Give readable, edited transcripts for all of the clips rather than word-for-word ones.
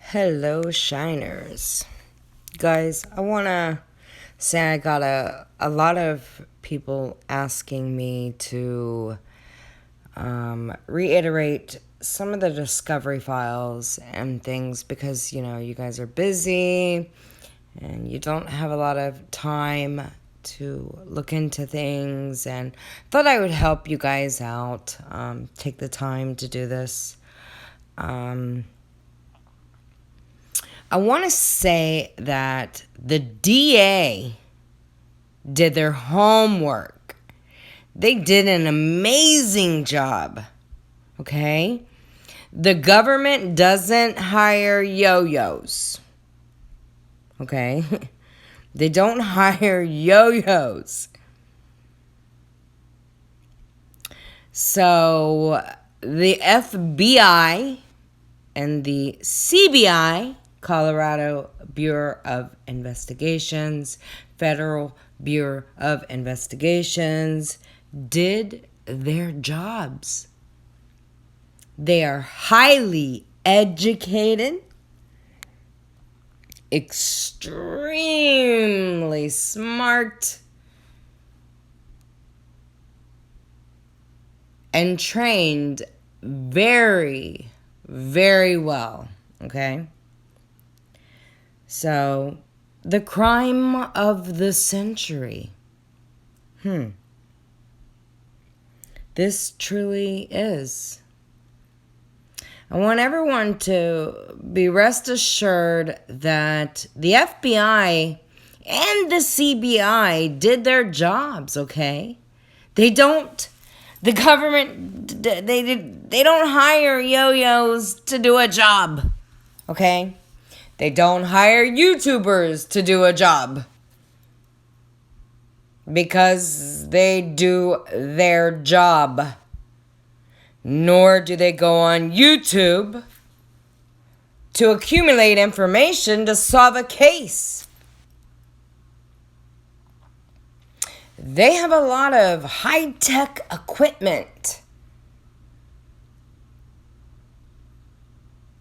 Hello, shiners. Guys, I want to say I got a lot of people asking me to reiterate some of the discovery files and things because, you guys are busy and you don't have a lot of time to look into things, and thought I would help you guys out, take the time to do this. I want to say that the DA did their homework. They did an amazing job, okay? The government doesn't hire yo-yos, okay? They don't hire yo-yos. So the FBI and the CBI, Colorado Bureau of Investigations, Federal Bureau of Investigations, did their jobs. They are highly educated, extremely smart, and trained very, very well, okay? So, the crime of the century. This truly is. I want everyone to be rest assured that the FBI and the CBI did their jobs, okay? The government, they don't hire yo-yos to do a job, okay? They don't hire YouTubers to do a job because they do their job. Nor do they go on YouTube to accumulate information to solve a case. They have a lot of high-tech equipment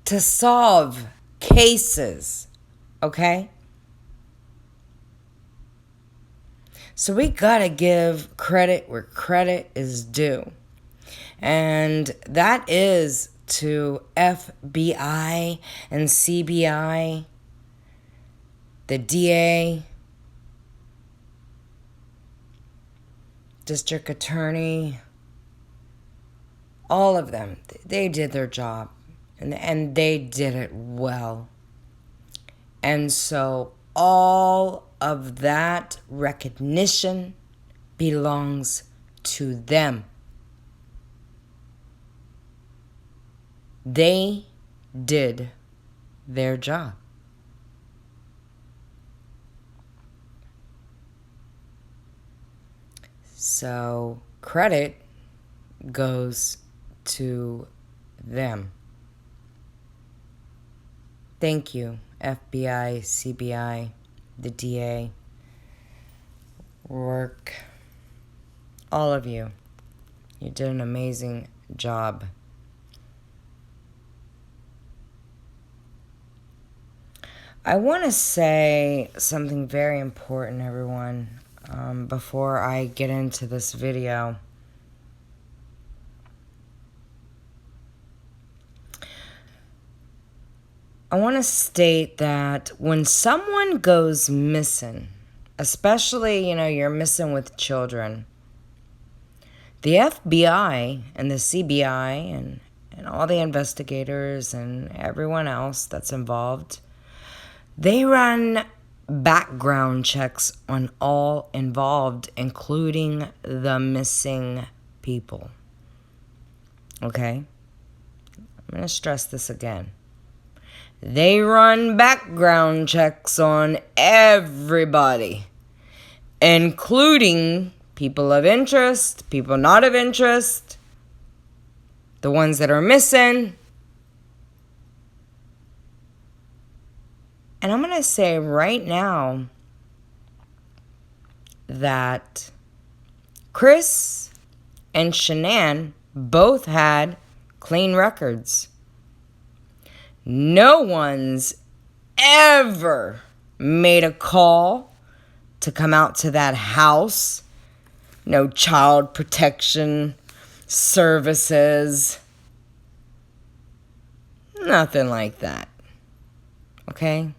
to solve cases, okay? So we gotta give credit where credit is due. And that is to FBI and CBI, the DA, district attorney, all of them. They did their job, and they did it well. And so all of that recognition belongs to them. They did their job. So credit goes to them. Thank you, FBI, CBI, the DA, Rourke, all of you. You did an amazing job. I want to say something very important, everyone, before I get into this video. I want to state that when someone goes missing, especially, you're missing with children, the FBI and the CBI and all the investigators and everyone else that's involved, they run background checks on all involved, including the missing people. Okay? I'm going to stress this again. They run background checks on everybody, including people of interest, people not of interest, the ones that are missing. And I'm going to say right now that Chris and SHANANN both had clean records. No one's ever made a call to come out to that house. No child protection services. Nothing like that. Okay?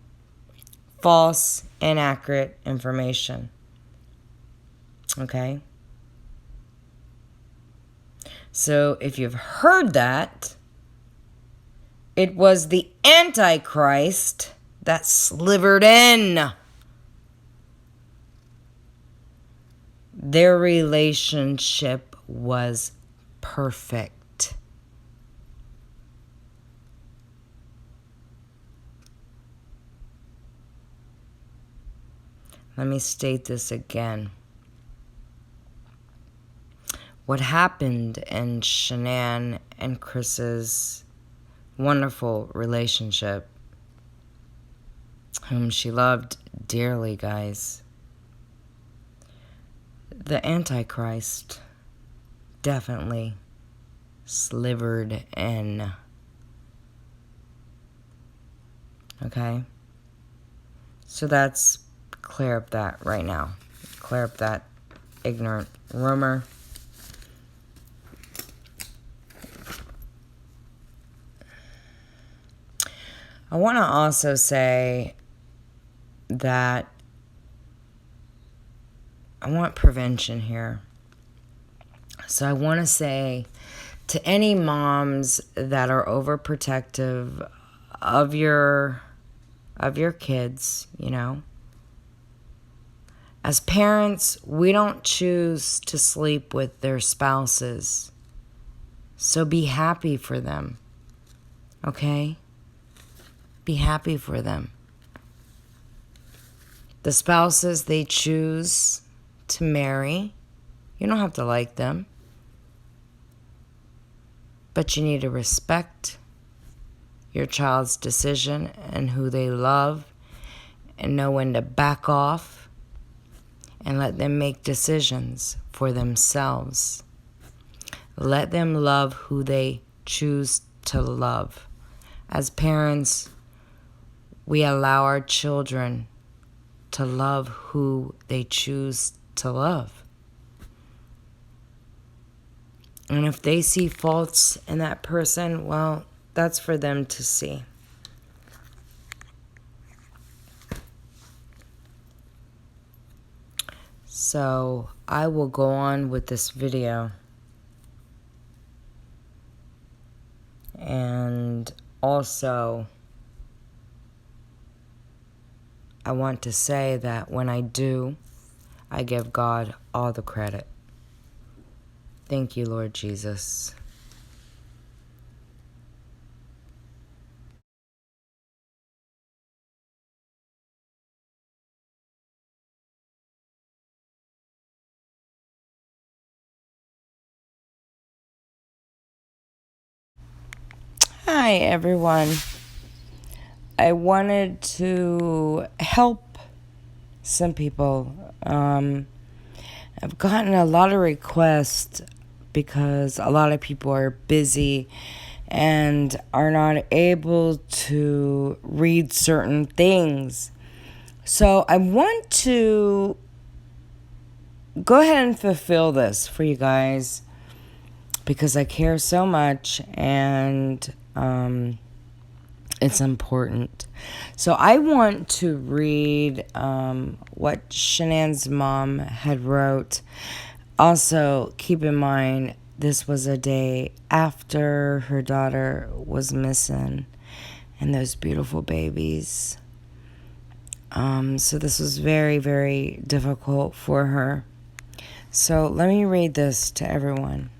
False, inaccurate information. Okay? So if you've heard that, it was the Antichrist that slivered in. Their relationship was perfect. Let me state this again. What happened in SHANANN and Chris's wonderful relationship, whom she loved dearly, guys. The Antichrist definitely slivered in. Okay? So that's clear up that right now. Clear up that ignorant rumor. I want to also say that I want prevention here. So I want to say to any moms that are overprotective of your kids, you know, as parents, we don't choose to sleep with their spouses. So be happy for them. Okay? Be happy for them. The spouses they choose to marry, you don't have to like them. But you need to respect your child's decision and who they love, and know when to back off and let them make decisions for themselves. Let them love who they choose to love. As parents, we allow our children to love who they choose to love. And if they see faults in that person, well, that's for them to see. So I will go on with this video. And also, I want to say that when I do, I give God all the credit. Thank you, Lord Jesus. Hi, everyone. I wanted to help some people. I've gotten a lot of requests because a lot of people are busy and are not able to read certain things. So I want to go ahead and fulfill this for you guys because I care so much, and it's important. So I want to read what SHANANN's mom had wrote. Also, keep in mind, this was a day after her daughter was missing and those beautiful babies. So this was very, very difficult for her. So let me read this to everyone.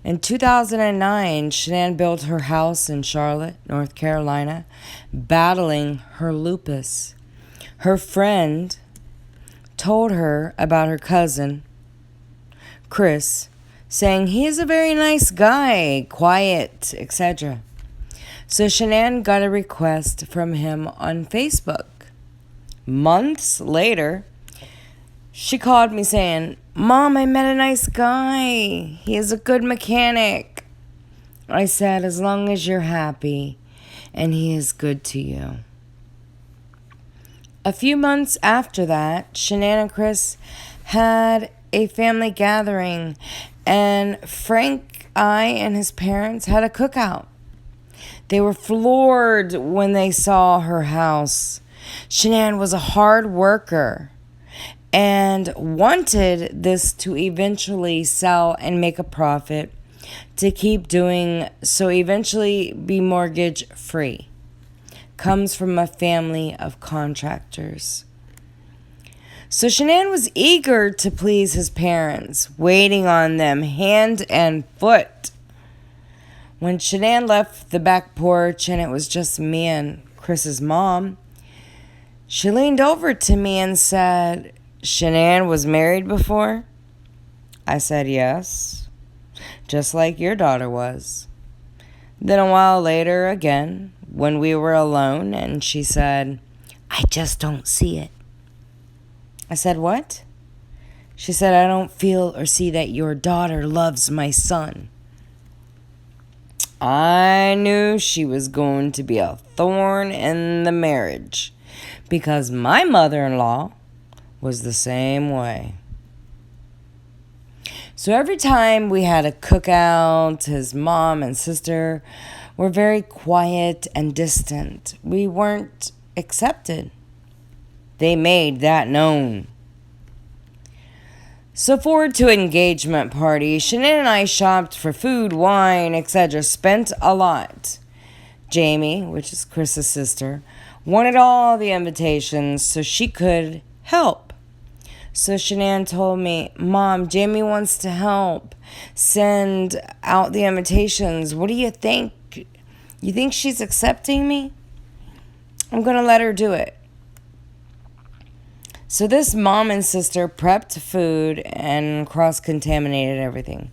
In 2009, SHANANN built her house in Charlotte, North Carolina, battling her lupus. Her friend told her about her cousin, Chris, saying he is a very nice guy, quiet, etc. So SHANANN got a request from him on Facebook. Months later, she called me saying, "Mom, I met a nice guy. He is a good mechanic." I said, "As long as you're happy and He is good to you. A few months after that, Shanann and Chris had a family gathering, and Frank, and his parents had a cookout. They were floored when they saw her house. Shanann was a hard worker and wanted this to eventually sell and make a profit, to keep doing so, eventually be mortgage free. Comes from a family of contractors. So Shanann was eager to please his parents, waiting on them hand and foot. When Shanann left the back porch and it was just me and Chris's mom, she leaned over to me and said, "Shanann was married before?" I said, "Yes, just like your daughter was." Then a while later again, when we were alone, and she said, "I just don't see it." I said, "What?" She said, "I don't feel or see that your daughter loves my son." I knew she was going to be a thorn in the marriage, because my mother-in-law was the same way. So every time we had a cookout, his mom and sister were very quiet and distant. We weren't accepted. They made that known. So forward to engagement party, Shanann and I shopped for food, wine, etc. Spent a lot. Jamie, which is Chris's sister, wanted all the invitations so she could help. So Shanann told me, "Mom, Jamie wants to help send out the invitations. What do you think? You think she's accepting me? I'm going to let her do it." So this mom and sister prepped food and cross-contaminated everything.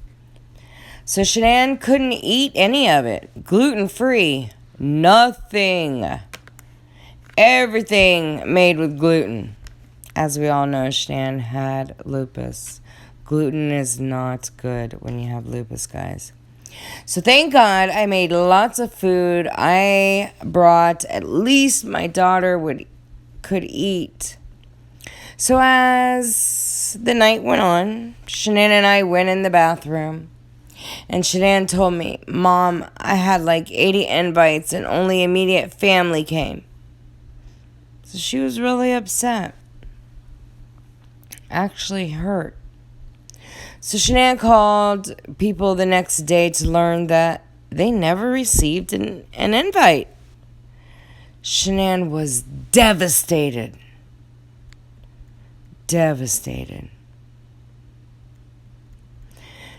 So Shanann couldn't eat any of it. Gluten-free. Nothing. Everything made with gluten. As we all know, Shanann had lupus. Gluten is not good when you have lupus, guys. So thank God I made lots of food. I brought at least my daughter could eat. So as the night went on, Shanann and I went in the bathroom. And Shanann told me, "Mom, I had like 80 invites and only immediate family came." So she was really upset. Actually hurt. So Shanann called people the next day to learn that they never received an invite. Shanann was devastated. Devastated.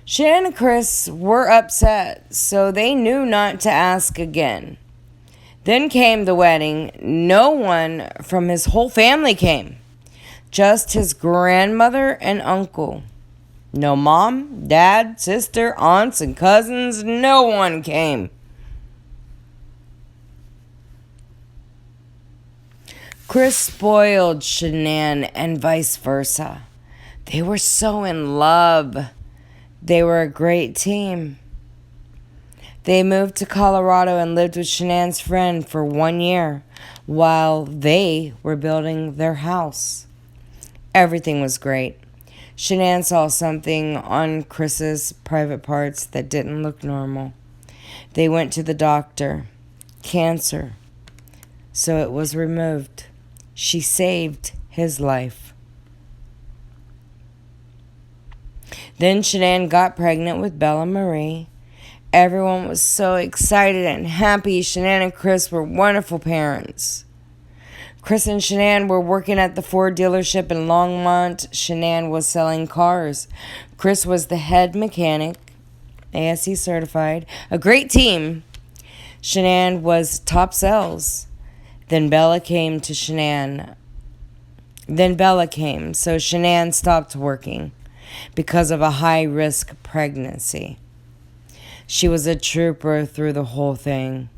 Shanann and Chris were upset, so they knew not to ask again. Then came the wedding. No one from his whole family came. Just his grandmother and uncle. No mom, dad, sister, aunts, and cousins. No one came. Chris spoiled Shanann and vice versa. They were so in love. They were a great team. They moved to Colorado and lived with Shanann's friend for 1 year while they were building their house. Everything was great. Shanann saw something on Chris's private parts that didn't look normal. They went to the doctor. Cancer. So it was removed. She saved his life. Then Shanann got pregnant with Bella Marie. Everyone was so excited and happy. Shanann and Chris were wonderful parents. Chris and Shanann were working at the Ford dealership in Longmont. Shanann was selling cars. Chris was the head mechanic, ASE certified. A great team. Shanann was top sales. Then Bella came, so Shanann stopped working because of a high-risk pregnancy. She was a trooper through the whole thing.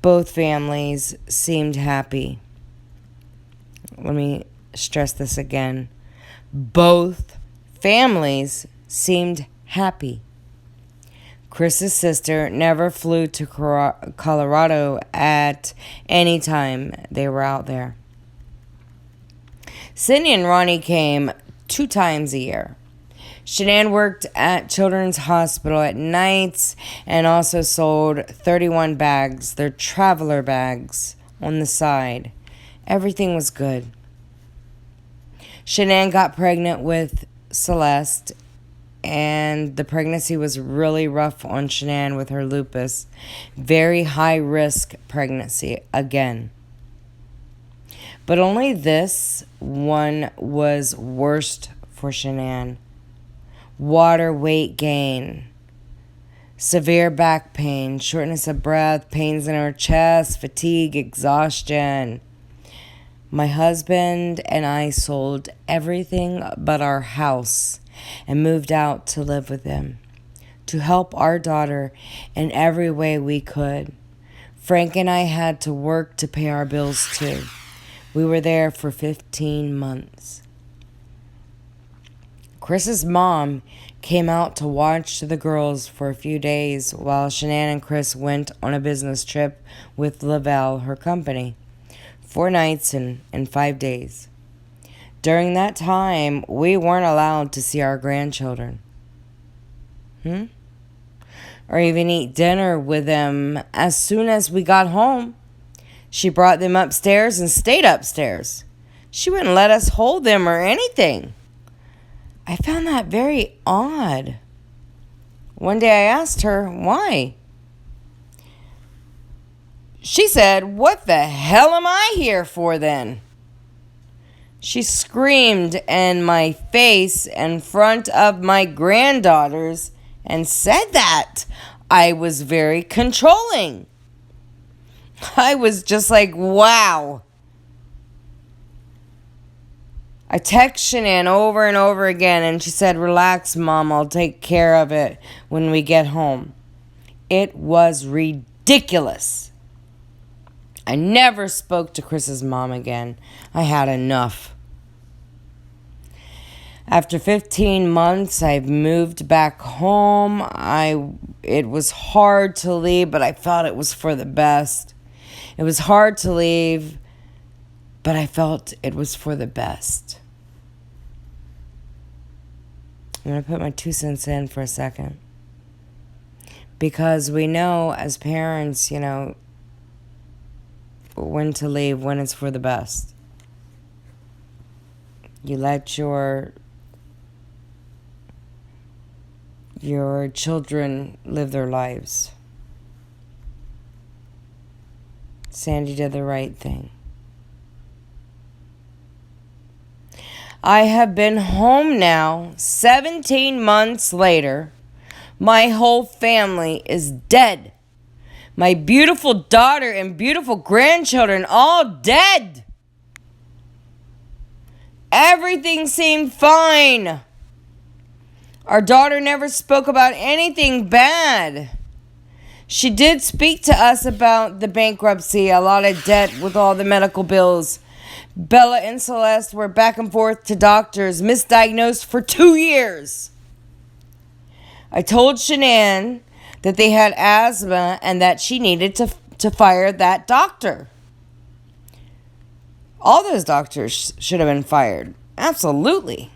Both families seemed happy. Let me stress this again. Both families seemed happy. Chris's sister never flew to Colorado at any time they were out there. Cindy and Ronnie came 2 times a year. Shanann worked at Children's Hospital at nights and also sold 31 bags, their traveler bags, on the side. Everything was good. Shanann got pregnant with Celeste, and the pregnancy was really rough on Shanann with her lupus. Very high risk pregnancy again. But only this one was worst for Shanann. Water weight gain, severe back pain, shortness of breath, pains in her chest, fatigue, exhaustion. My husband and I sold everything but our house and moved out to live with him, to help our daughter in every way we could. Frank and I had to work to pay our bills too. We were there for 15 months. Chris's mom came out to watch the girls for a few days while Shanann and Chris went on a business trip with Lavelle, her company, 4 nights and 5 days. During that time, we weren't allowed to see our grandchildren. Or even eat dinner with them as soon as we got home. She brought them upstairs and stayed upstairs. She wouldn't let us hold them or anything. I found that very odd. One day I asked her why. She said, "What the hell am I here for then?" She screamed in my face in front of my granddaughters and said that I was very controlling. I was just like, wow. I text Shanann over and over again, and she said, "Relax, Mom, I'll take care of it when we get home." It was ridiculous. I never spoke to Chris's mom again. I had enough. After 15 months, I moved back home. It was hard to leave, but I felt it was for the best. It was hard to leave, but I felt it was for the best. I'm going to put my 2 cents in for a second. Because we know as parents, when to leave, when it's for the best. You let your children live their lives. Sandy did the right thing. I have been home now 17 months later. My whole family is dead. My beautiful daughter and beautiful grandchildren all dead. Everything seemed fine. Our daughter never spoke about anything bad. She did speak to us about the bankruptcy, a lot of debt with all the medical bills. Bella and Celeste were back and forth to doctors, misdiagnosed for 2 years. I told Shanann that they had asthma and that she needed to fire that doctor. All those doctors should have been fired. Absolutely.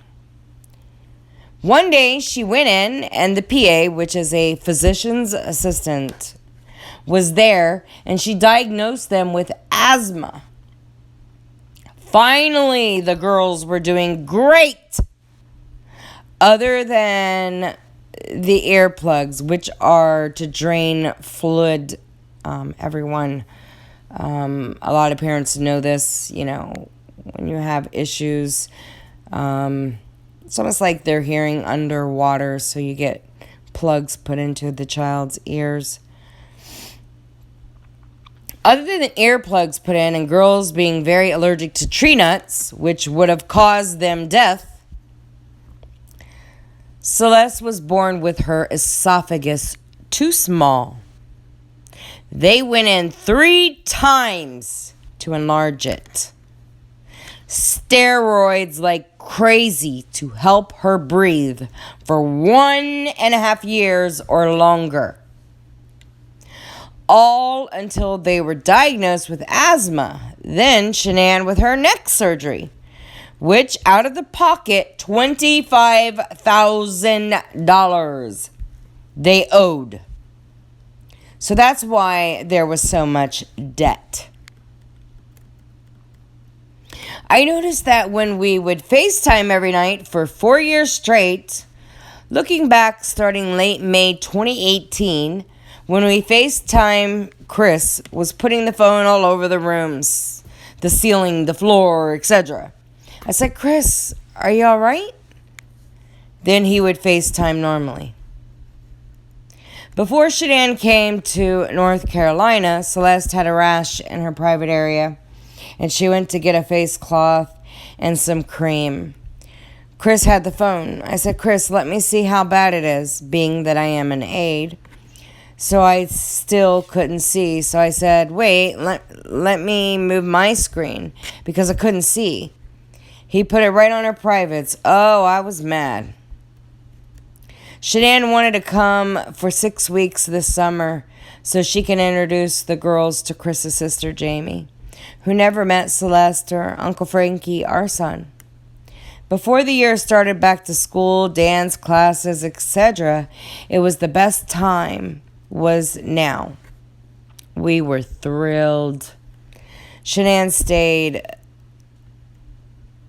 One day she went in and the PA, which is a physician's assistant, was there and she diagnosed them with asthma. Finally, the girls were doing great. Other than the earplugs, which are to drain fluid. Everyone, a lot of parents know this, when you have issues, it's almost like they're hearing underwater, so you get plugs put into the child's ears. Other than earplugs put in and girls being very allergic to tree nuts, which would have caused them death, Celeste was born with her esophagus too small. They went in 3 times to enlarge it. Steroids like crazy to help her breathe for 1.5 years or longer. All until they were diagnosed with asthma. Then SHANANN with her neck surgery, which out of the pocket $25,000 they owed. So that's why there was so much debt. I noticed that when we would FaceTime every night for 4 years straight, looking back starting late May 2018, when we FaceTime, Chris was putting the phone all over the rooms, the ceiling, the floor, etc. I said, Chris, are you all right? Then he would FaceTime normally. Before SHANANN came to North Carolina, Celeste had a rash in her private area, and she went to get a face cloth and some cream. Chris had the phone. I said, Chris, let me see how bad it is, being that I am an aide. So I still couldn't see. So I said, wait, let me move my screen, because I couldn't see. He put it right on her privates. Oh, I was mad. SHANANN wanted to come for 6 weeks this summer so she can introduce the girls to Chris's sister, Jamie, who never met Celeste or Uncle Frankie, our son. Before the year started back to school, dance classes, etc., it was the best time was now. We were thrilled. SHANANN stayed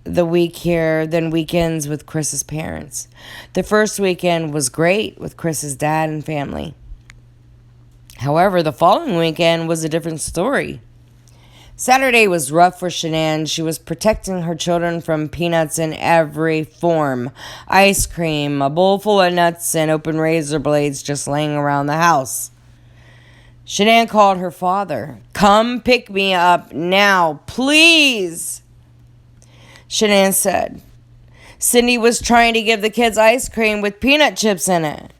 the week here, then weekends with Chris's parents. The first weekend was great with Chris's dad and family. However, the following weekend was a different story. Saturday was rough for SHANANN. She was protecting her children from peanuts in every form. Ice cream, a bowl full of nuts, and open razor blades just laying around the house. SHANANN called her father. Come pick me up now, please. SHANANN said. Cindy was trying to give the kids ice cream with peanut chips in it.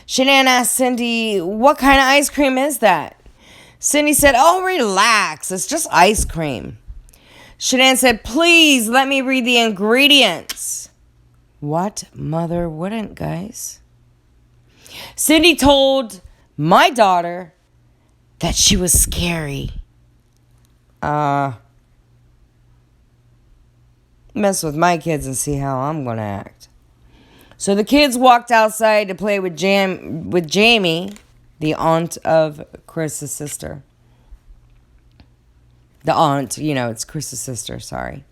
SHANANN asked Cindy, what kind of ice cream is that? Cindy said, oh, relax. It's just ice cream. SHANANN said, please let me read the ingredients. What mother wouldn't, guys? Cindy told my daughter that she was scary. Mess with my kids and see how I'm going to act. So the kids walked outside to play with Jamie, the aunt of Chris's sister. The aunt, it's Chris's sister, sorry.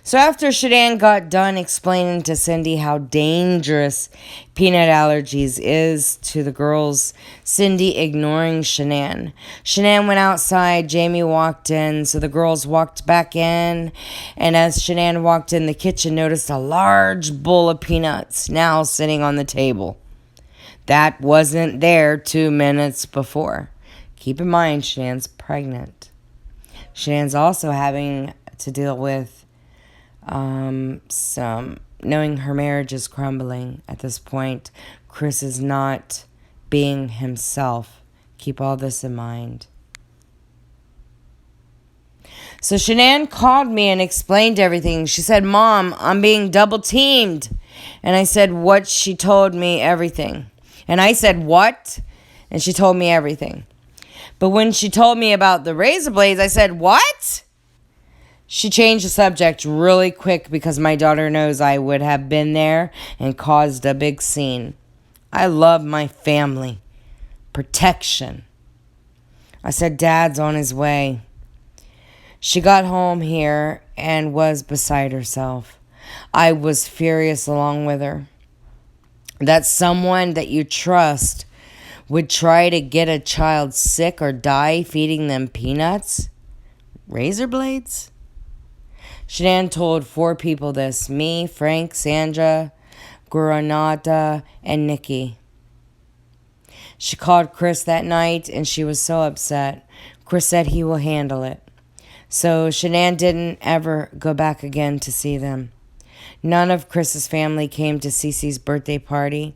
So after SHANANN got done explaining to Cindy how dangerous peanut allergies is to the girls, Cindy ignoring SHANANN. SHANANN went outside, Jamie walked in, so the girls walked back in, and as SHANANN walked in the kitchen, noticed a large bowl of peanuts now sitting on the table. That wasn't there 2 minutes before. Keep in mind, SHANANN's pregnant. SHANANN's also having to deal with knowing her marriage is crumbling at this point. Chris is not being himself. Keep all this in mind. So SHANANN called me and explained everything. She said, Mom, I'm being double teamed. And I said, what? She told me everything. And I said, what? And she told me everything. But when she told me about the razor blades, I said, what? She changed the subject really quick because my daughter knows I would have been there and caused a big scene. I love my family. Protection. I said, Dad's on his way. She got home here and was beside herself. I was furious along with her. That someone that you trust would try to get a child sick or die feeding them peanuts? Razor blades? SHANANN told 4 people this. Me, Frank, Sandra, Granata, and Nikki. She called Chris that night and she was so upset. Chris said he will handle it. So SHANANN didn't ever go back again to see them. None of Chris's family came to CeCe's birthday party.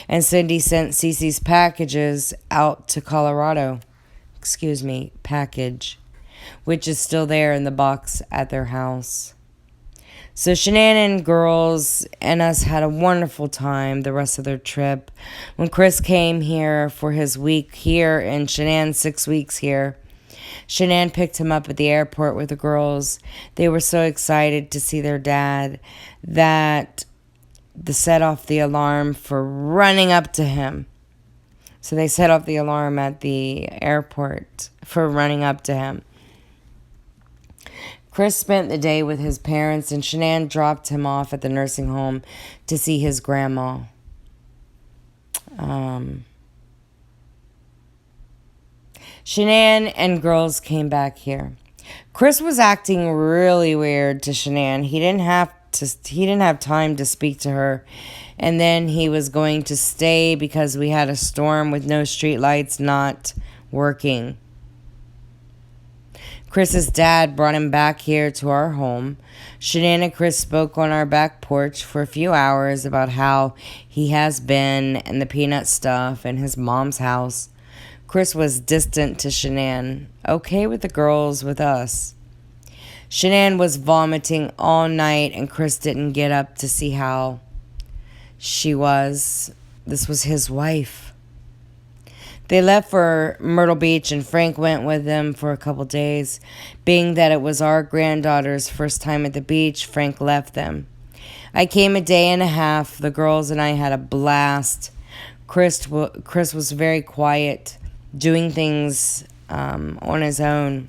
And Cindy sent CeCe's packages out to Colorado. Package. Which is still there in the box at their house. So SHANANN girls and us had a wonderful time the rest of their trip. When Chris came here for his week here and SHANANN 6 weeks here, SHANANN picked him up at the airport with the girls. They were so excited to see their dad that they set off the alarm for running up to him. So they set off the alarm at the airport for running up to him. Chris spent the day with his parents, and SHANANN dropped him off at the nursing home to see his grandma. SHANANN and girls came back here. Chris was acting really weird to SHANANN. He didn't have time to speak to her, and then he was going to stay because we had a storm with no street lights not working. Chris's dad brought him back here to our home. SHANANN and Chris spoke on our back porch for a few hours about how he has been and the peanut stuff and his mom's house. Chris was distant to SHANANN, okay with the girls, with us. SHANANN was vomiting all night, and Chris didn't get up to see how she was. This was his wife. They left for Myrtle Beach, and Frank went with them for a couple days. Being that it was our granddaughter's first time at the beach, Frank left them. I came a day and a half. The girls and I had a blast. Chris was very quiet, doing things on his own,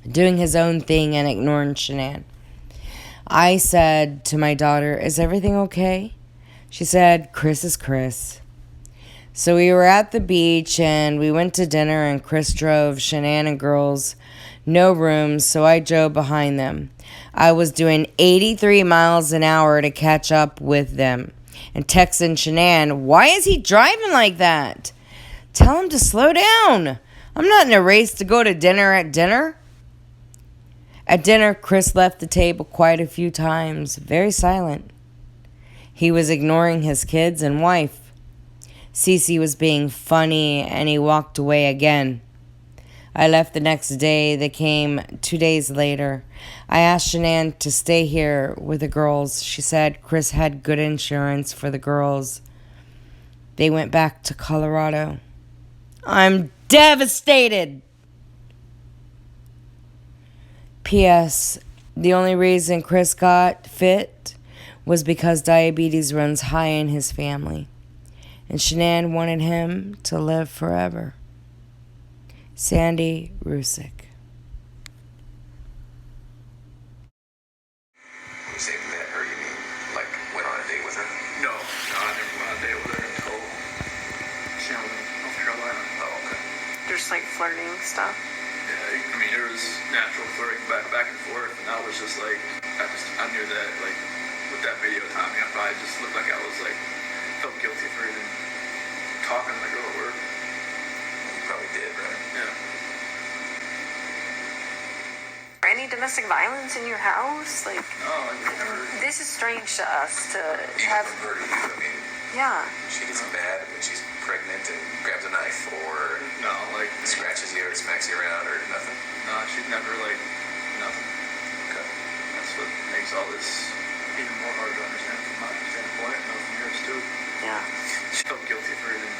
doing his own thing and ignoring SHANANN. I said to my daughter, "Is everything okay?" She said, "Chris is Chris." So we were at the beach, and we went to dinner, and Chris drove SHANANN and girls. No rooms, so I drove behind them. I was doing 83 miles an hour to catch up with them, and texting SHANANN, "Why is he driving like that? Tell him to slow down. I'm not in a race to go to dinner at dinner." At dinner, Chris left the table quite a few times, very silent. He was ignoring his kids and wife. CECE was being funny, and he walked away again. I left the next day. They came 2 days later. I asked SHANANN to stay here with the girls. She said Chris had good insurance for the girls. They went back to Colorado. I'm devastated. P.S. The only reason Chris got fit was because diabetes runs high in his family, and SHANANN wanted him to live forever. Sandy Rusick. When you say met her, you mean like went on a date with her? No, I never went on a date with her until Shannon, North Carolina. Oh, okay. Just like flirting stuff. Yeah, I mean, there was natural flirting back and forth, and I was just like, I knew that, like, with that video timing, I probably just looked like I was like, felt guilty for even talking to the girl at work. You probably did, right? Yeah. Any domestic violence in your house? Like, No, I never. this is strange to us to Even have. from her to you, I mean, Yeah. she gets mad when she's pregnant and grabs a knife or No, like, scratches you or smacks you around or nothing? no, she'd never, like, nothing. Okay. That's what makes all this even more hard to understand from my standpoint, and from yours too. Yeah. She felt guilty for even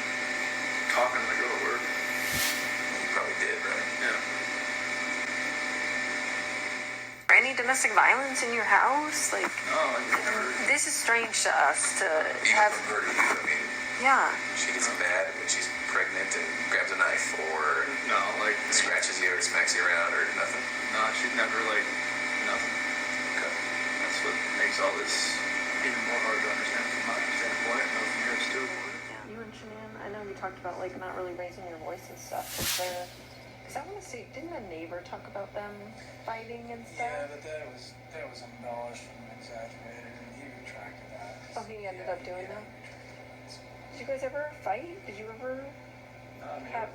talking to the girl at work. You probably did, right? Yeah. Any domestic violence in your house? Like, No, I never. this is strange to us to Even have. from her to you, I mean, Yeah. she gets mad when she's pregnant and grabs a knife or No, like, scratches you or smacks you around or nothing? no, she'd never, like, nothing. Okay. That's what makes all this even more hard to understand from my standpoint, and from yours too. You and SHANANN, I know you talked about like not really raising your voice and stuff. Is there? Because I want to see. Didn't a neighbor talk about them fighting and stuff? Yeah, but that was embellished and exaggerated, and he retracted that. Oh, he ended up doing that? Did you guys ever fight? Did you ever?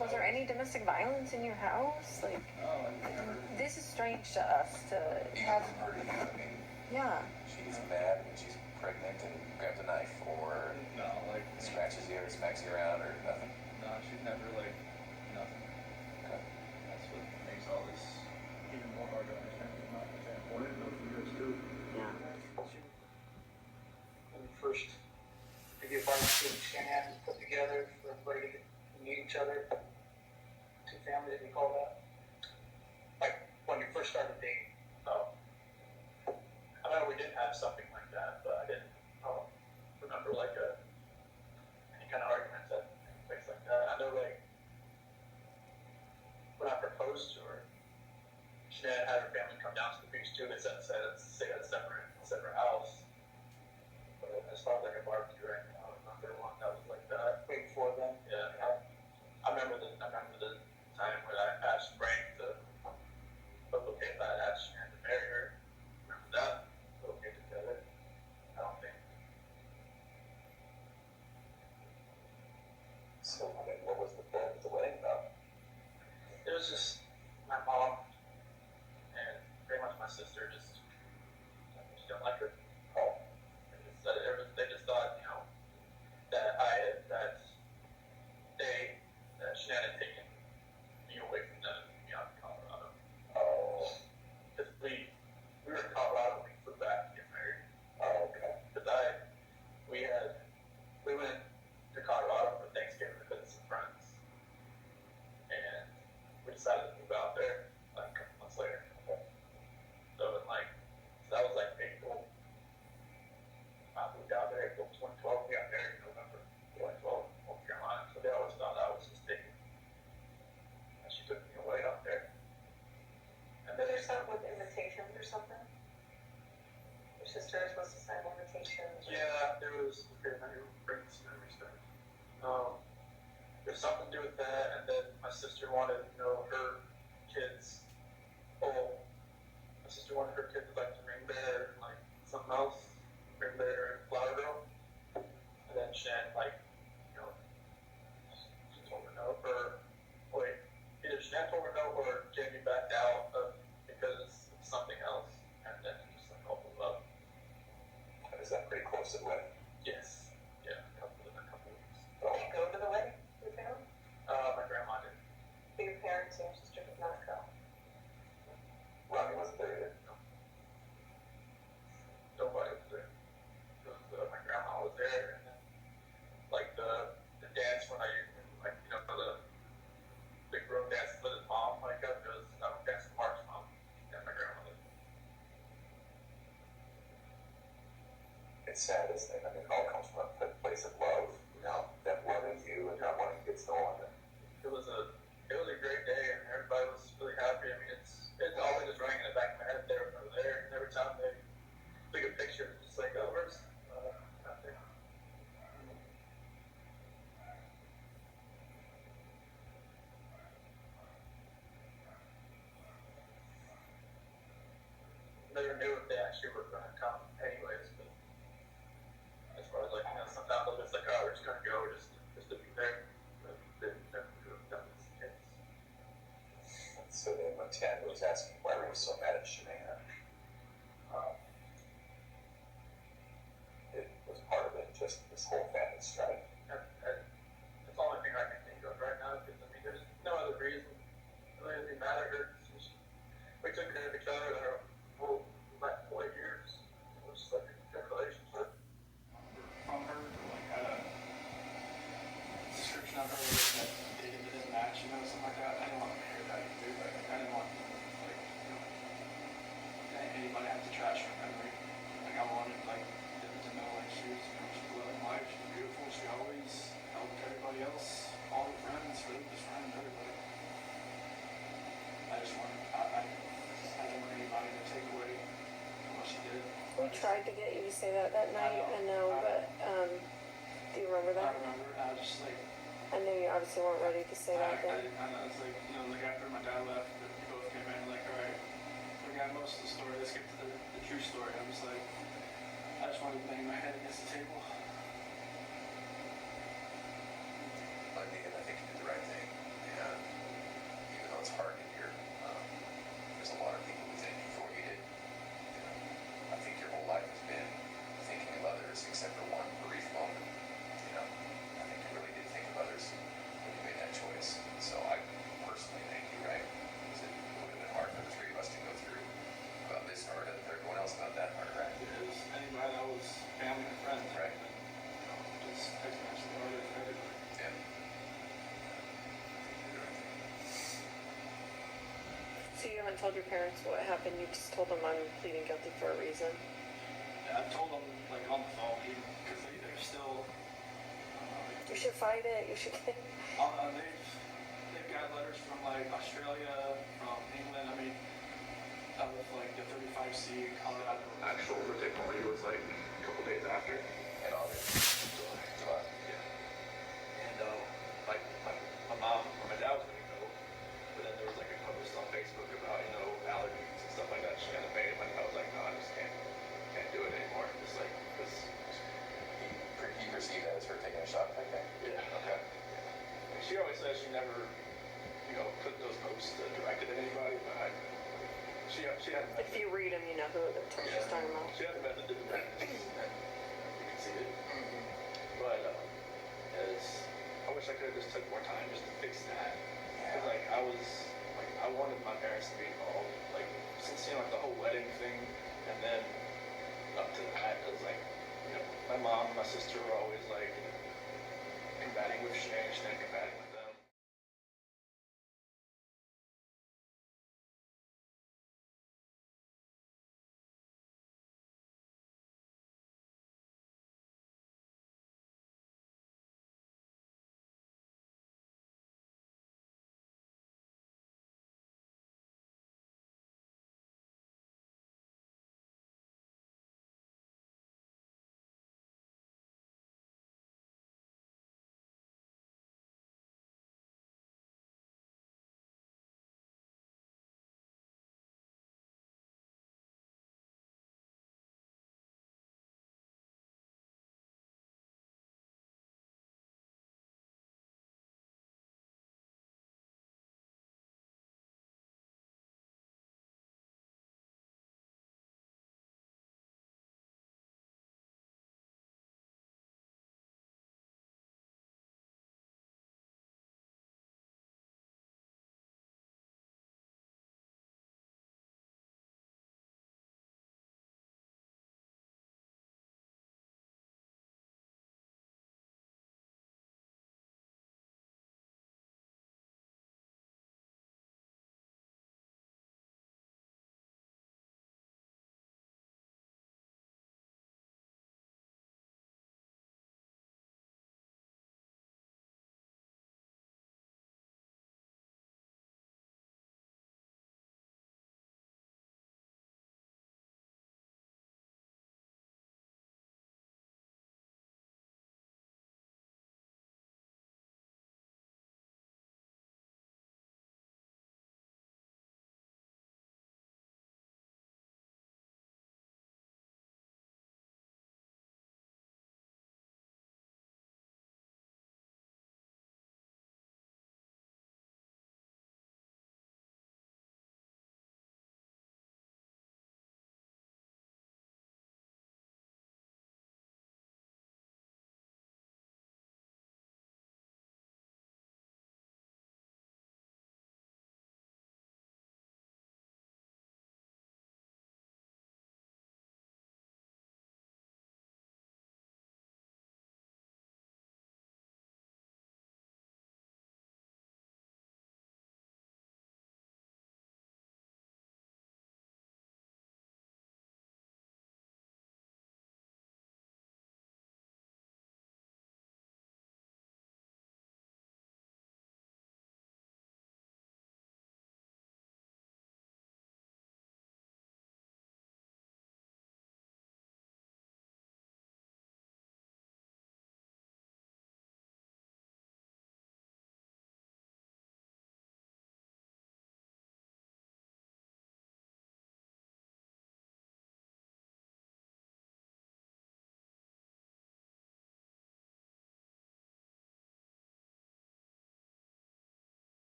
Was there any domestic violence in your house? Like, No, I never. this is strange to us to Even have. from her to you, I mean, Yeah. she gets mad when she's pregnant and grabs a knife or No, like, scratches you or smacks you around or nothing? no, she'd never, like, nothing. Okay. That's what makes all this even more hard to understand from my standpoint, and from yours too. Yeah. first maybe a barbecue in Shanann put together for everybody to meet each other. Two families, we call that. Like when we first started dating. Oh. I know we did have something like that, but I didn't remember like any kind of arguments at any place like that. I know like when I proposed to her, she had her family come down to the beach too. They said a separate house. But as far as like a barbecue right now, I don't remember one that was like that. Way before then. Yeah. I remember the time when I asked Frank to okay if I asked Shannon to marry her. Remember that? Okay together. I don't think. So, I mean, what was the wedding about? It was just my mom and pretty much my sister just don't like her. Oh, They just thought, you know, that Shannon had taken me away from them and me out in Colorado. oh, Because we were in Colorado when we flew back to get married. oh, okay. Because we went to Colorado for Thanksgiving to visit some friends. And we decided to move out there like a couple months later. So that was like April. I moved out there April 2012. We got married in November 2012 in North Carolina. So they always thought I was just taking. And she took me away out there. And But then there's something with invitations or something? Your sister is supposed to sign invitations. yeah, there was okay, now you're bringing some memories back. There's something to do with that, and then my sister wanted, you know, her kids. Oh, my sister wanted her kids like to ring bear and like something else, ring bear and flower girl. And then Shan, like, you know, she told her no, or wait, either Shan told her no or Jamie backed out because of something else, and then just like all blew up. And is that pretty close to the wedding? Yes, yeah, a couple weeks. Oh, Did you go to the wedding, your family? My grandma did. But your parents and your sister did not go. Ronnie wasn't there either. Nobody was there. My grandma was there, and then like the dance when like you know the big road dance with his mom, like that was dance with Mark's mom and my grandmother. It's sad, isn't it? I mean, it all comes from a place of love, you know, them loving you and not wanting to get stolen. It was a great day, and everybody was really happy. I mean, it's always just running in the back of my head there and over there, and every time they took a picture, it's just like, oh, where's nothing. Never knew if they actually were going to come anyways, but as far as like, you know, sometimes they'll just like, oh, we're just going to go just to be there. But they never knew if that was the case. So then when Tan was asking why we were so mad at Shanann, it was part of it, just this whole family strife. That's the only thing I can think of right now, because I mean, there's no other reason. It really doesn't matter. We took care of each other our whole 4 years. It was just like a good relationship. From her, like had a description of her that didn't match, you know, something like that. I didn't want to hear that either. Like I didn't want like you know anybody have to trash her memory. Like I wanted like them to know like she was, you know, she lived life, she was beautiful, she always helped everybody else, all her friends, really just friends, everybody. I just wanted I didn't want anybody to take away from what she did. We tried to get you to say that night, I know, but, do you remember I that? remember, I was just like, I know you obviously weren't ready to say that then. I was like, you know, like after my dad left, we both came in like, all right, we got most of the story. Let's get to the true story. I was like, I just wanted to bang my head against the table. I mean, I think you did the right thing, and even though it's hard to hear, there's a lot of people who thank you for what you did. You know, I think your whole life has been thinking of others, except for one brief moment. You know, I think you really did think of others when you made that choice. So I personally thank you, right? Because it would have been hard for the three of us to go through about this hard and for everyone else about that hard, right? It is anybody that was family and friends. Right. haven't told your parents what happened. You just told them I'm pleading guilty for a reason. I've told them like on the phone, even because they're still. You should fight it. You should. They've got letters from like Australia, from England. I mean, out of like the 35C in Colorado. Actual verdict only was like a couple days after. In August, July. Yeah. And like my mom or my dad was gonna go, but then there was like a post on Facebook about allergies and stuff like that. She had to pay, and I was like, no, I just can't do it anymore. Just like because He perceived that as her taking a shot like that. yeah. Okay. She always says she never put those posts directed at anybody, but she had If you read them, you know who she's talking about. she had a method to the madness, and you can see it. But I wish I could have just took more time just to fix that. Because like I wanted my parents to be involved, like since like the whole wedding thing, and then up to that, because like my mom and my sister were always like combating with Shanann combating with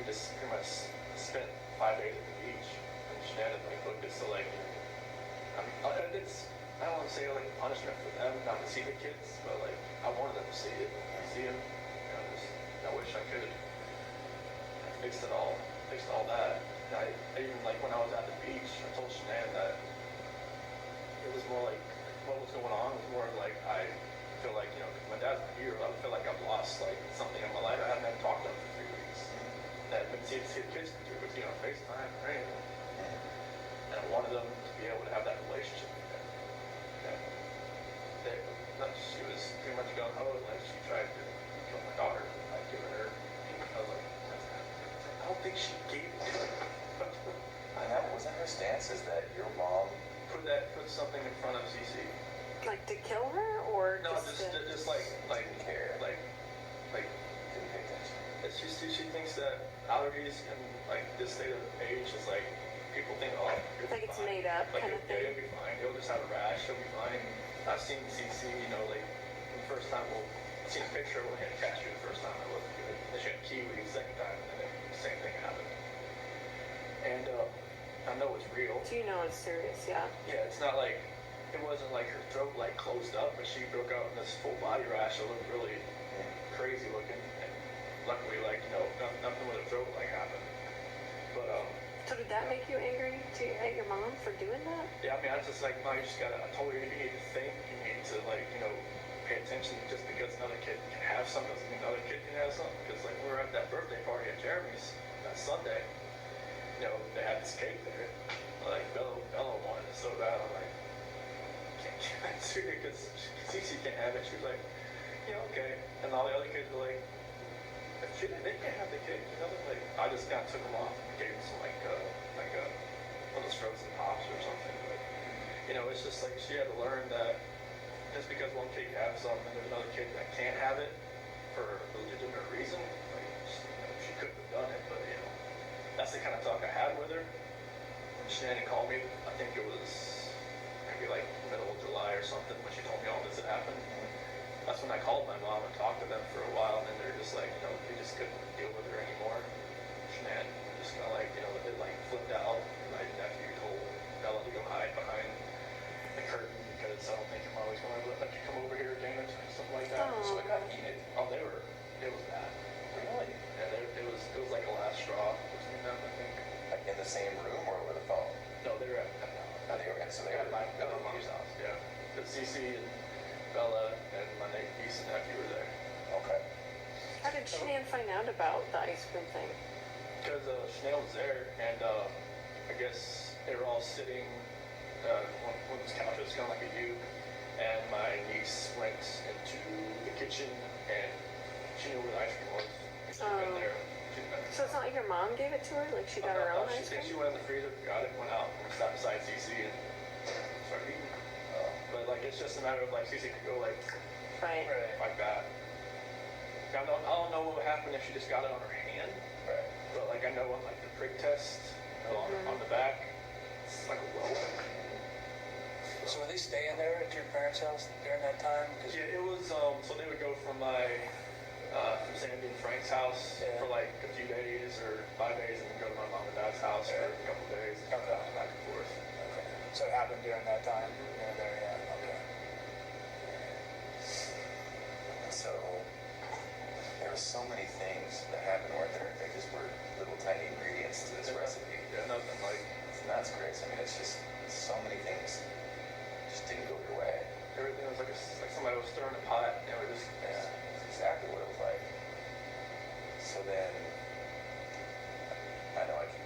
we just pretty much spent 5 days at the beach, and Shannon like booked it, so like, it's, I don't want to say like punishment for them not to see the kids, but like I wanted them to see it, see them. You know, just, I wish I could have fixed all that. And I even like when I was at the beach, I told Shanann that it was more like what was going on was more like I feel like, you know, 'cause my dad's not here, I feel like I've lost like something in my life. I haven't talked to him for 3 weeks. That I see the kids through with, you know, FaceTime or anything. And I wanted them to be able to have that relationship with them. And she was pretty much going, oh, like she tried to kill my daughter by giving her. I was like, I don't think she gave it to her. And that wasn't her stance, is that your mom Put something in front of CECE. Like to kill her, or No, just just like didn't care, like didn't pay attention. it's just she thinks that allergies and like this state of age is like people think, oh, you'll like be it's fine. made up Like kind of yeah, thing. you'll be fine. You'll just have a rash. You'll be fine. I've seen CC, you know, like the first time, I seen a picture of when we had cashew the first time. It wasn't good. Then she had kiwi the second time, and then the same thing happened. And I know it's real. So you know it's serious, yeah. Yeah, it's not like, it wasn't like her throat like closed up, but she broke out in this full body rash. It looked really crazy looking. And luckily, like, you know, nothing with her throat like happened. But So did that make you angry at your mom for doing that? yeah, I mean, I was just like, no, you just gotta, I told her you need to think, you need to like, you know, pay attention. Just because another kid can have something doesn't mean another kid can have something. Because like we were at that birthday party at Jeremy's that Sunday, you know, they had this cake there. Like Bella wanted it so bad. I'm like, can't give it to her because CC can't have it. She was like, yeah, okay. And all the other kids were like, they can't have the cake. You know, like I just kind of took them off and gave them some like one of those frozen pops or something. But you know, it's just like she had to learn that just because one kid can have something and there's another kid that can't have it for a legitimate reason, like she couldn't have done it. But you know, that's the kind of talk I had with her. When Shannon called me, I think it was maybe like middle of July or something when she told me all this had happened. That's when I called my mom and talked to them for a while, and then they're just like, you know, they just couldn't deal with her anymore. Shannon just kind of like, you know, it like flipped out. My nephew told Bella to go hide behind the curtain because I don't think your mom was going to let you come over here again or something like that. Oh. So it got heated. Oh, it was bad. Really? Yeah, it was like a last straw between them, I think. Like in the same room or over the phone? No, they were Oh, they were so they were at my at their mom's mom's house. Yeah, but CC and Bella and my niece and nephew were there. Okay. How did Shanann find out about the ice cream thing? Because Chanel was there, and I guess they were all sitting on one of those couches, kind of like a U. And my niece went into the kitchen, and she knew where the ice cream was. She'd been there. So it's not like your mom gave it to her? Like she got her own ice She cream? went in the freezer, got it, went out, and sat beside CC and started eating. But like it's just a matter of like CC could go like Right. like that. I don't know what would happen if she just got it on her hand. Right. But like I know on like the prick test, you know, on the back, it's like a rope. So were they staying there at your parents' house during that time? 'Cause Yeah, it was. So they would go from from Sandy and Frank's house for like a few days or 5 days, and then go to my mom and dad's house for a couple of days, and back and forth. Okay. So it happened during that time? Yeah, there, yeah. Okay. So there were so many things that happened, weren't there? They just were little tiny ingredients to this recipe. Yeah, nothing like It's nuts, Grace. I mean, it's just so many things just didn't go your way. everything was like like somebody was stirring a pot, and it was just Yeah, that's exactly what it was like. So then, I know I keep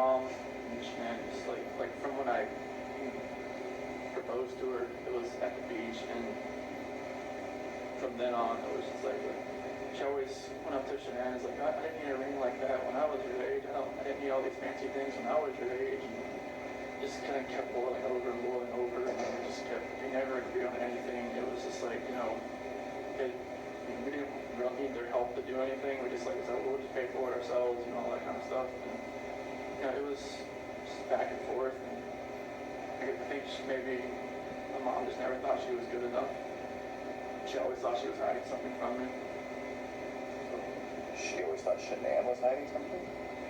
mom and Shanann, just like from when I proposed to her, it was at the beach, and from then on, it was just like she always went up to Shanann and was like, I didn't need a ring like that when I was your age. I didn't need all these fancy things when I was your age. And just kind of kept boiling over and boiling over, and then we never agreed on anything. It was just like, we didn't really need their help to do anything. We just we'll just pay for it ourselves, all that kind of stuff. And, it was just back and forth. And I think maybe my mom just never thought she was good enough. She always thought she was hiding something from me. She always thought Shanann was hiding something?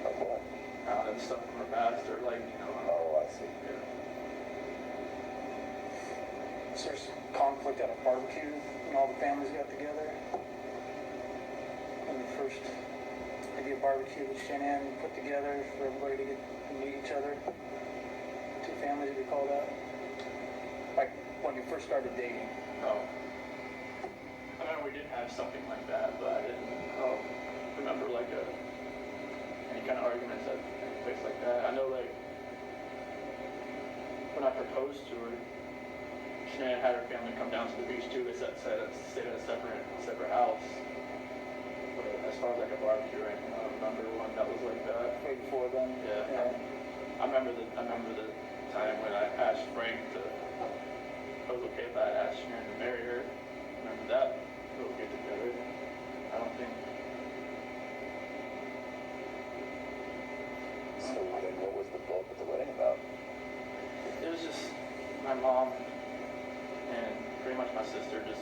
Like what? And stuff from her past, or Oh, I see. Yeah. So there's conflict at a barbecue when all the families got together. When the first maybe a barbecue that Shanann put together for everybody to get to meet each other. Two families would be called out. Like when you first started dating. No. I remember we did have something like that, but I didn't remember any kind of arguments at any place like that. I know when I proposed to her, Shanann had her family come down to the beach too. They stayed at a separate house. But as far as a barbecue or anything, I don't remember one that was like that. Way before then. Yeah. I remember the time when I asked Frank it was okay if I asked Shanann to marry her. I remember that little get together. I don't think. So then what was the bulk of the wedding about? It was just my mom and pretty much my sister just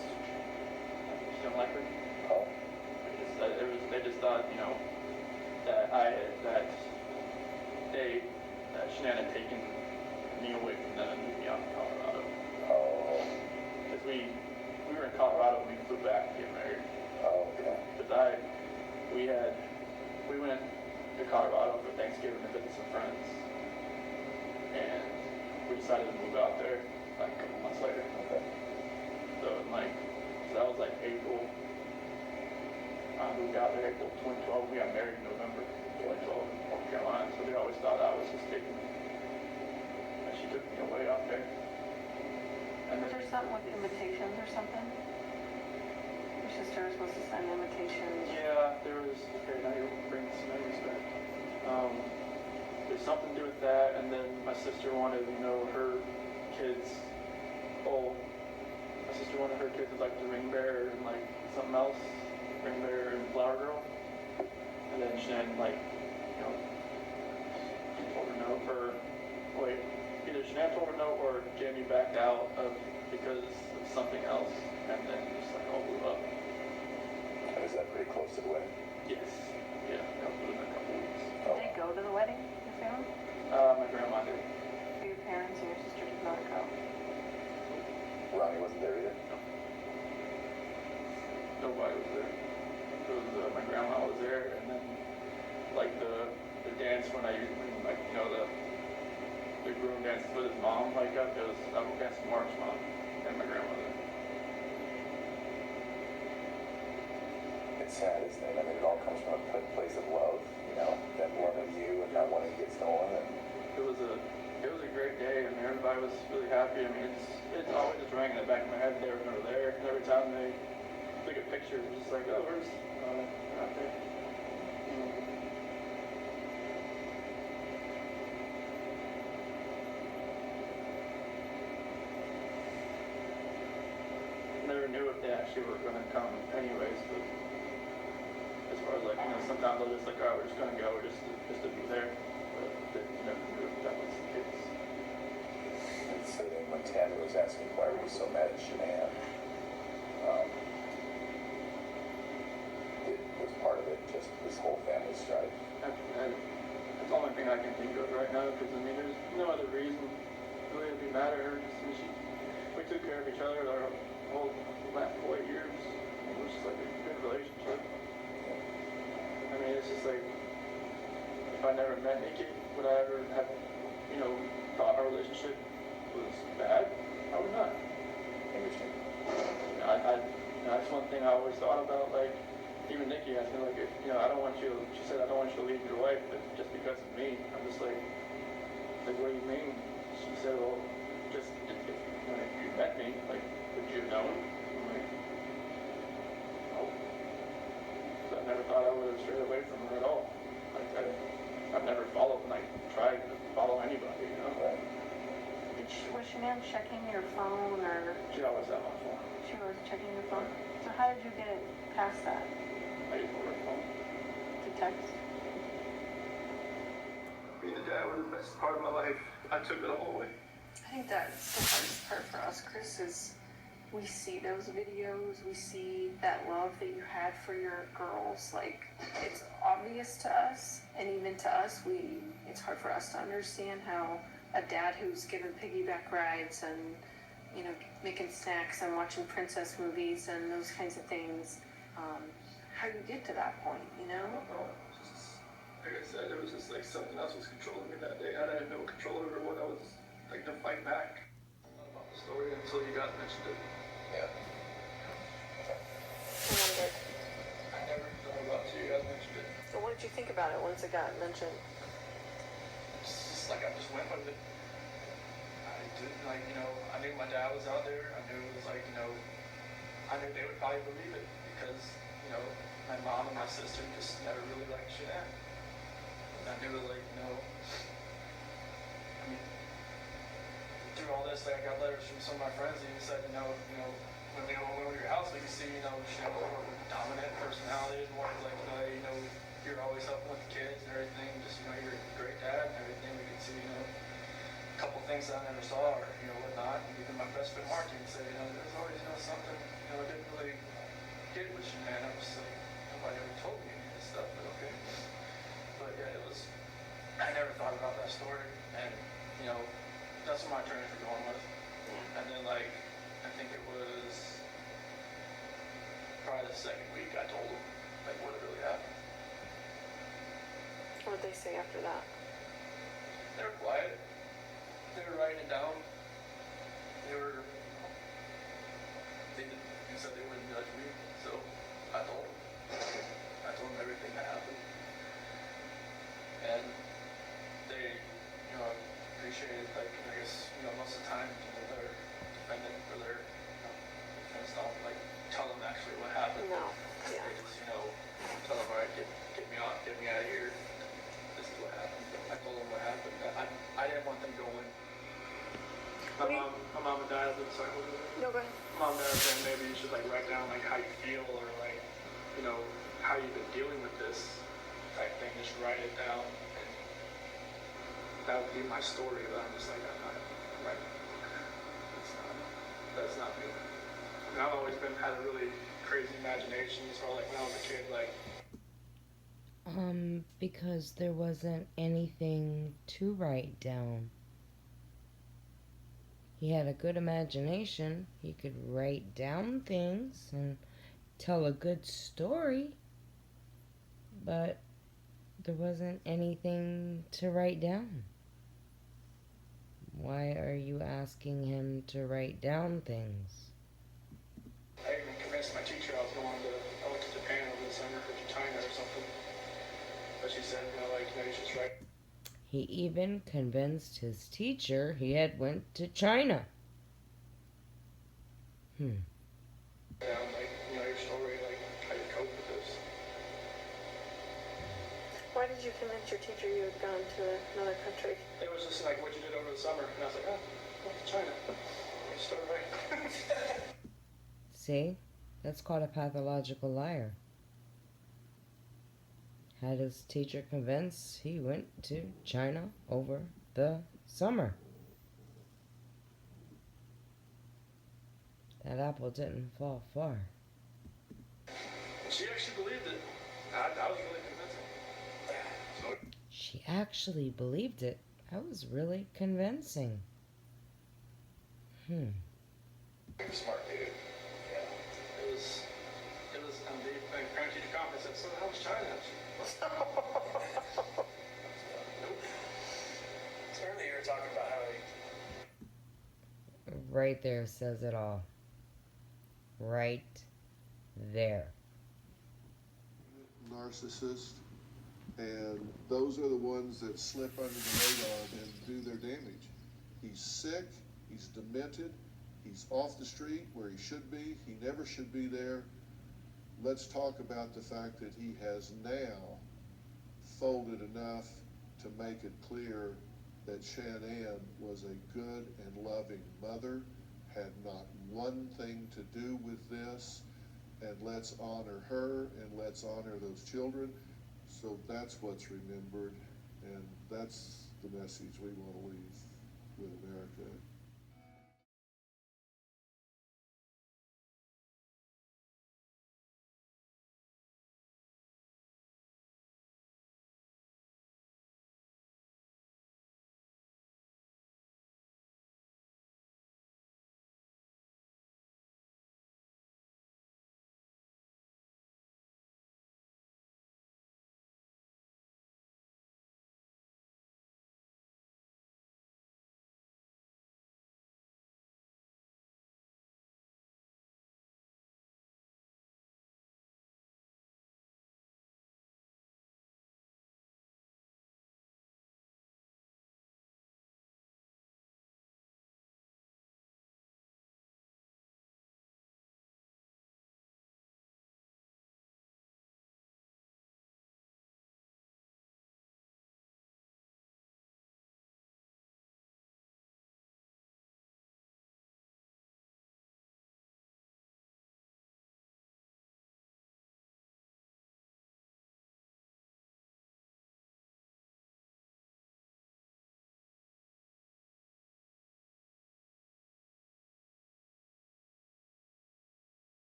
didn't like her. Oh. They just thought, that Shanann had taken me away from them and moved me out to Colorado. Oh. Because we were in Colorado when we flew back to get married. Oh, okay. Because we went to Colorado for Thanksgiving to visit some friends. And we decided to move out there a couple months later. Okay. So that was April. I moved out there April 2012. We got married in November 2012 in North Carolina. So they always thought I was just taking that she took me away out there. And Was there something with invitations or something? Your sister was supposed to send invitations. yeah, there was. Okay, now you're bringing some memories back. There's something to do with that, and then my sister wanted, her kids. My sister wanted her kids to the ring bearer and something else, ring bearer and flower girl. And then Shanann told her no, either Shanann told her no or Jamie backed out because of something else, and then just all blew up. And is that pretty close to the wedding? Yes. Yeah, that was within a couple weeks. Did they go to the wedding, your family? My grandma did. Your parents and your sister did not go. Ronnie wasn't there either? Nobody was there. It was my grandma was there, and then the dance when the groom danced with his mom it was I would dance with Mark's mom and my grandmother. It's sad, isn't it? I mean, it all comes from a place of love, them loving you and not wanting to get stolen. And It was a great day. I mean, everybody was really happy. I mean, it's always just rang in the back of my head. They were never there, and every time they took a picture, it was just oh, where's out there? Never knew if they actually were going to come anyways, but as far as sometimes they'll just all right, we're just going to go just to be there, but they never knew if that was the case. And so then when Tammy was asking why were you so mad at Shanann, was part of it just this whole family strife? And that's the only thing I can think of right now, because there's no other reason really to be mad at her. We took care of each other our whole last 4 years. It was just a good relationship. I mean, it's just if I never met Nikki, would I ever have, thought our relationship was bad? I would not. Interesting. That's one thing I always thought about, even Nikki asked me, like, if, you know, I don't want you, she said, I don't want you to leave your wife, but just because of me. I'm just like, what do you mean? She said, well, just, if you met me, like, would you have known? I'm like, no. So I never thought I would have strayed away from her at all. Like, I've never followed, like, tried to follow anybody, you know? Was Shanann checking your phone, or She always had my phone. she was checking your phone? So how did you get it past that? I used to work phone. To text? Being a dad was the best part of my life. I took it all away. I think that's the hardest part for us, Chris, is we see those videos, we see that love that you had for your girls. Like, it's obvious to us, and even to us, it's hard for us to understand how a dad who's given piggyback rides and, you know, making snacks and watching princess movies and those kinds of things, how you get to that point, you know? Like I said, it was just like something else was controlling me that day. I had no control over what I was, like, to fight back. I don't know about the story until you guys mentioned it. Yeah. I wondered. I never thought about it until you guys mentioned it. So what did you think about it once it got mentioned? It's just like I just went with it. I didn't, like, you know, I knew my dad was out there. I knew it was like, you know, I knew they would probably believe it because, you know, my mom and my sister just never really liked Shanann. And I knew, like, you know, I mean, through all this, like, I got letters from some of my friends that even said, you know, when we went over to your house, we could see, you know, Shanann was more of a dominant personality, more like, you know, you're always helping with the kids and everything. Just, you know, you're a great dad and everything. We could see, you know, a couple things that I never saw or, you know, whatnot. And even my best friend Mark even said, you know, there's always, you know, something, you know, I didn't really get with Shanann. I was like, nobody ever told me any of this stuff, but okay. But yeah, I never thought about that story. And, you know, that's what my attorneys were going with. And then, like, I think it was probably the second week I told them, like, what had really happened. What did they say after that? They were quiet. They were writing it down. They said they wouldn't judge me, so I told them. I told them everything that happened. And they, you know, appreciated, like, I guess, you know, most of the time, you know, their defendant or their, you know, defense don't, like, tell them actually what happened. No. Yeah. They just, you know, tell them, all right, get me out of here. This is what happened. I told them what happened. I didn't want them going. My mom and dad was like, No, go ahead. Mom and dad was saying maybe you should, like, write down, like, how you feel or, like, you know, how you've been dealing with this type thing. Just write it down. And that would be my story. But I'm just like, I'm not right. That's not me. I mean, I've always had a really crazy imagination. So, like, when I was a kid, like, because there wasn't anything to write down. He had a good imagination. He could write down things and tell a good story, but there wasn't anything to write down. Why are you asking him to write down things? I even convinced my teacher I went to Japan over the summer or to China or something. But she said, you know, like, you know, you should write. He even convinced his teacher he had went to China. Down, like, you know, your story, like, how you cope with this. Why did you convince your teacher you had gone to another country? It was just like what you did over the summer, and I was like, oh, I went to China. Your story, right? See? That's called a pathological liar. Had his teacher convinced he went to China over the summer. That apple didn't fall far. She actually believed it. I was really convincing. So, She actually believed it. That was really convincing. You're a smart dude. yeah, it was, the parent teacher conference said, so how was China? Nope. So earlier you were talking about how Right there says it all. Right there. narcissist, and those are the ones that slip under the radar and do their damage. He's sick, he's demented, he's off the street where he should be, he never should be there. Let's talk about the fact that he has now folded enough to make it clear that SHANANN was a good and loving mother, had not one thing to do with this, and let's honor her and let's honor those children. So that's what's remembered, and that's the message we want to leave.